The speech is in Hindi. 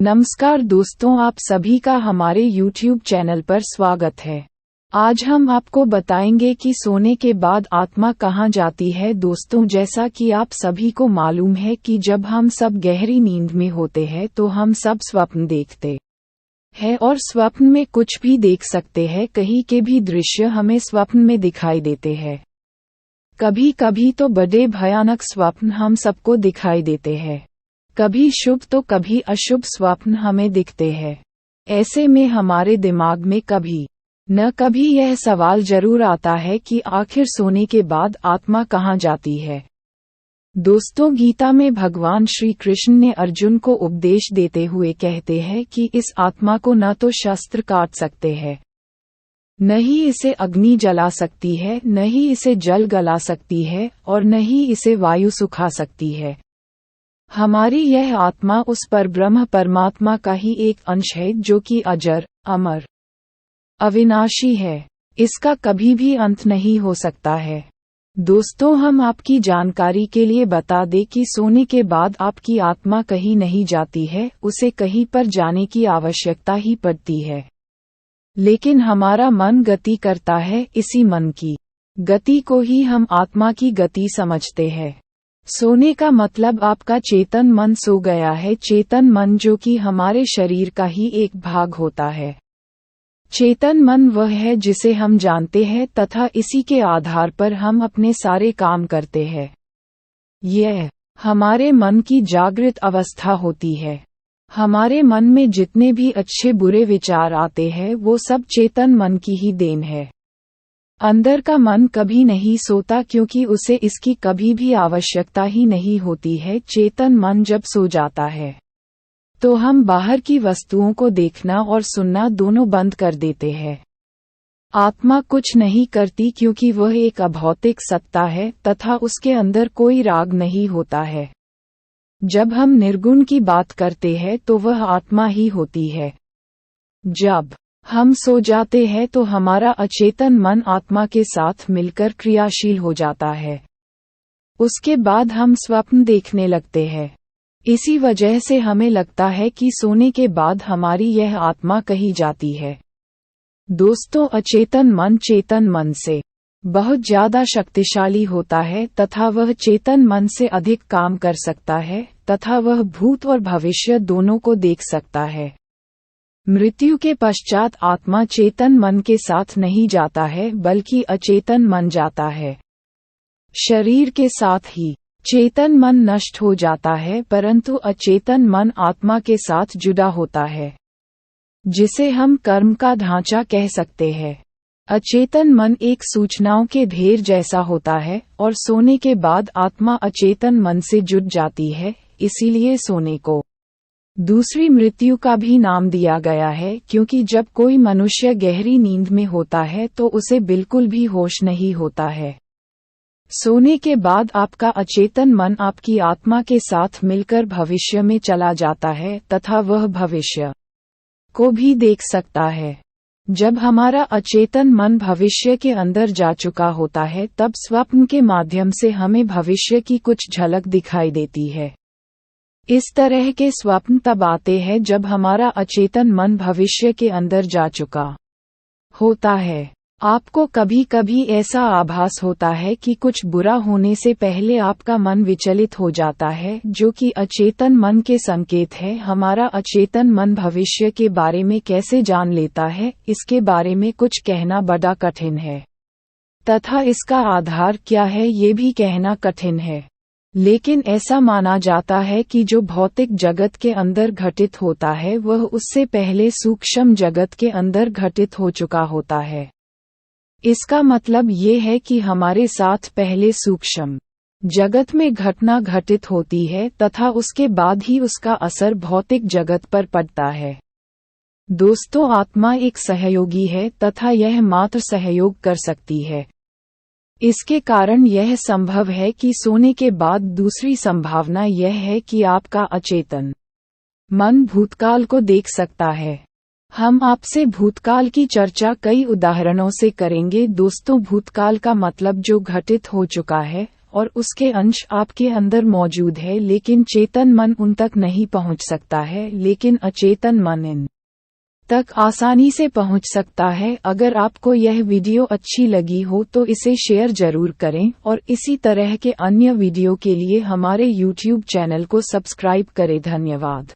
नमस्कार दोस्तों, आप सभी का हमारे YouTube चैनल पर स्वागत है। आज हम आपको बताएंगे कि सोने के बाद आत्मा कहाँ जाती है। दोस्तों, जैसा कि आप सभी को मालूम है कि जब हम सब गहरी नींद में होते हैं तो हम सब स्वप्न देखते हैं और स्वप्न में कुछ भी देख सकते हैं। कहीं के भी दृश्य हमें स्वप्न में दिखाई देते हैं। कभी कभी तो बड़े भयानक स्वप्न हम सबको दिखाई देते हैं। कभी शुभ तो कभी अशुभ स्वप्न हमें दिखते हैं। ऐसे में हमारे दिमाग में कभी न कभी यह सवाल जरूर आता है कि आखिर सोने के बाद आत्मा कहाँ जाती है। दोस्तों, गीता में भगवान श्री कृष्ण ने अर्जुन को उपदेश देते हुए कहते हैं कि इस आत्मा को न तो शस्त्र काट सकते हैं, न ही इसे अग्नि जला सकती है, न ही इसे जल गला सकती है और न ही इसे वायु सुखा सकती है। हमारी यह आत्मा उस परब्रह्म परमात्मा का ही एक अंश है जो कि अजर, अमर, अविनाशी है। इसका कभी भी अंत नहीं हो सकता है। दोस्तों, हम आपकी जानकारी के लिए बता दें कि सोने के बाद आपकी आत्मा कहीं नहीं जाती है, उसे कहीं पर जाने की आवश्यकता ही पड़ती है। लेकिन हमारा मन गति करता है, इसी मन की गति को ही हम आत्मा की गति समझते हैं। सोने का मतलब आपका चेतन मन सो गया है। चेतन मन जो कि हमारे शरीर का ही एक भाग होता है। चेतन मन वह है जिसे हम जानते हैं तथा इसी के आधार पर हम अपने सारे काम करते हैं। यह हमारे मन की जागृत अवस्था होती है। हमारे मन में जितने भी अच्छे बुरे विचार आते हैं वो सब चेतन मन की ही देन है। अंदर का मन कभी नहीं सोता क्योंकि उसे इसकी कभी भी आवश्यकता ही नहीं होती है। चेतन मन जब सो जाता है तो हम बाहर की वस्तुओं को देखना और सुनना दोनों बंद कर देते हैं। आत्मा कुछ नहीं करती क्योंकि वह एक अभौतिक सत्ता है तथा उसके अंदर कोई राग नहीं होता है। जब हम निर्गुण की बात करते हैं तो वह आत्मा ही होती है। जब हम सो जाते हैं तो हमारा अचेतन मन आत्मा के साथ मिलकर क्रियाशील हो जाता है। उसके बाद हम स्वप्न देखने लगते हैं। इसी वजह से हमें लगता है कि सोने के बाद हमारी यह आत्मा कहीं जाती है। दोस्तों, अचेतन मन चेतन मन से बहुत ज्यादा शक्तिशाली होता है तथा वह चेतन मन से अधिक काम कर सकता है तथा वह भूत और भविष्य दोनों को देख सकता है। मृत्यु के पश्चात आत्मा चेतन मन के साथ नहीं जाता है बल्कि अचेतन मन जाता है। शरीर के साथ ही चेतन मन नष्ट हो जाता है परंतु अचेतन मन आत्मा के साथ जुड़ा होता है, जिसे हम कर्म का ढांचा कह सकते हैं। अचेतन मन एक सूचनाओं के ढेर जैसा होता है और सोने के बाद आत्मा अचेतन मन से जुड़ जाती है। इसीलिए सोने को दूसरी मृत्यु का भी नाम दिया गया है, क्योंकि जब कोई मनुष्य गहरी नींद में होता है तो उसे बिल्कुल भी होश नहीं होता है। सोने के बाद आपका अचेतन मन आपकी आत्मा के साथ मिलकर भविष्य में चला जाता है तथा वह भविष्य को भी देख सकता है। जब हमारा अचेतन मन भविष्य के अंदर जा चुका होता है तब स्वप्न के माध्यम से हमें भविष्य की कुछ झलक दिखाई देती है। इस तरह के स्वप्न तब आते हैं जब हमारा अचेतन मन भविष्य के अंदर जा चुका होता है। आपको कभी कभी ऐसा आभास होता है कि कुछ बुरा होने से पहले आपका मन विचलित हो जाता है, जो कि अचेतन मन के संकेत है। हमारा अचेतन मन भविष्य के बारे में कैसे जान लेता है, इसके बारे में कुछ कहना बड़ा कठिन है तथा इसका आधार क्या है ये भी कहना कठिन है। लेकिन ऐसा माना जाता है कि जो भौतिक जगत के अंदर घटित होता है वह उससे पहले सूक्ष्म जगत के अंदर घटित हो चुका होता है। इसका मतलब ये है कि हमारे साथ पहले सूक्ष्म जगत में घटना घटित होती है तथा उसके बाद ही उसका असर भौतिक जगत पर पड़ता है। दोस्तों, आत्मा एक सहयोगी है तथा यह मात्र सहयोग कर सकती है। इसके कारण यह संभव है कि सोने के बाद दूसरी संभावना यह है कि आपका अचेतन मन भूतकाल को देख सकता है। हम आपसे भूतकाल की चर्चा कई उदाहरणों से करेंगे। दोस्तों, भूतकाल का मतलब जो घटित हो चुका है और उसके अंश आपके अंदर मौजूद है, लेकिन चेतन मन उन तक नहीं पहुंच सकता है, लेकिन अचेतन मन इन तक आसानी से पहुंच सकता है। अगर आपको यह वीडियो अच्छी लगी हो तो इसे शेयर जरूर करें और इसी तरह के अन्य वीडियो के लिए हमारे YouTube चैनल को सब्सक्राइब करें। धन्यवाद।